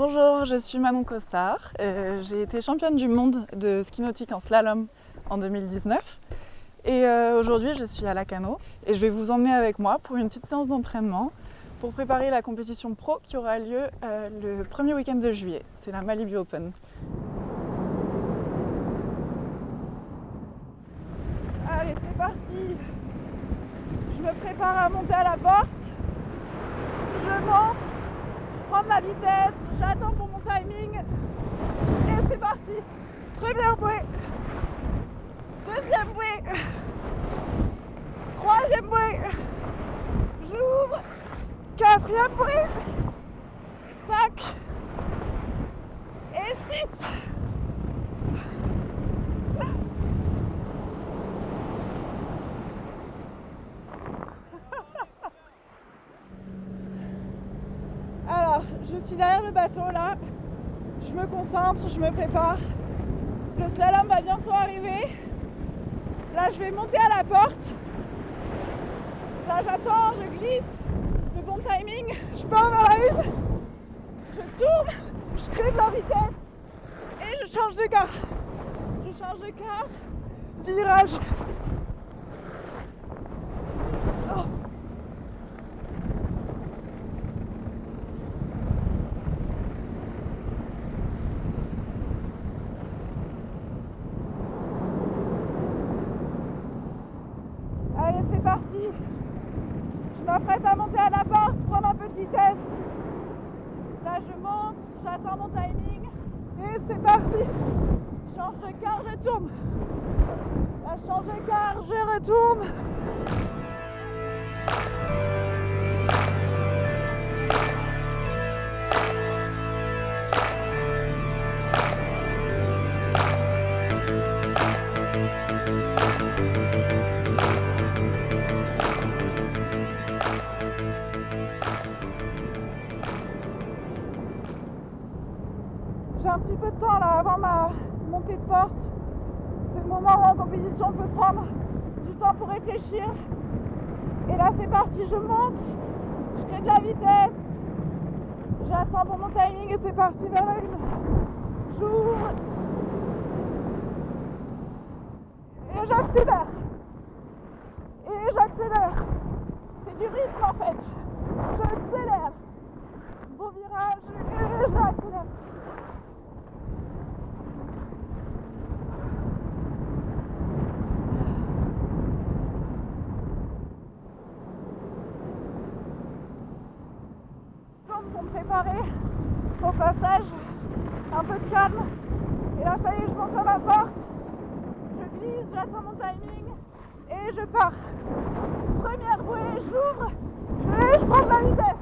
Bonjour, je suis Manon Costard. J'ai été championne du monde de ski nautique en slalom en 2019. Et aujourd'hui, je suis à Lacanau et je vais vous emmener avec moi pour une petite séance d'entraînement pour préparer la compétition pro qui aura lieu le premier week-end de juillet. C'est la Malibu Open. Allez, c'est parti! Je me prépare à monter à la porte. Je monte, je prends de la vitesse, j'attends pour mon timing. Et c'est parti! Première bouée, deuxième bouée, troisième bouée, j'ouvre, quatrième bouée, 5 et 6. Alors, je suis derrière le bateau là, je me concentre, je me prépare. Le slalom va bientôt arriver. Là, je vais monter à la porte. Là, j'attends, je glisse. Le bon timing, je pars vers la une. Je tourne, je crée de la vitesse et je change de quart. Je change de quart, virage. Oh. Allez, c'est parti. Je m'apprête à monter à la porte, prendre un peu de vitesse. Là, je monte, j'attends mon timing. Et c'est parti. Je change de quart, je tourne. Là, je change de quart, je retourne. J'ai un petit peu de temps là avant ma montée de porte. C'est le moment où en compétition on peut prendre du temps pour réfléchir. Et là c'est parti, je monte, je crée de la vitesse, j'attends pour mon timing et c'est parti vers la une. J'ouvre et j'accélère. Et j'accélère. C'est du rythme en fait. J'accélère. Beau virage et j'accélère. Pour me préparer au passage, un peu de calme. Et là ça y est, je monte à la porte, je glisse, j'attends mon timing et je pars. Première bouée, j'ouvre et je prends de la vitesse.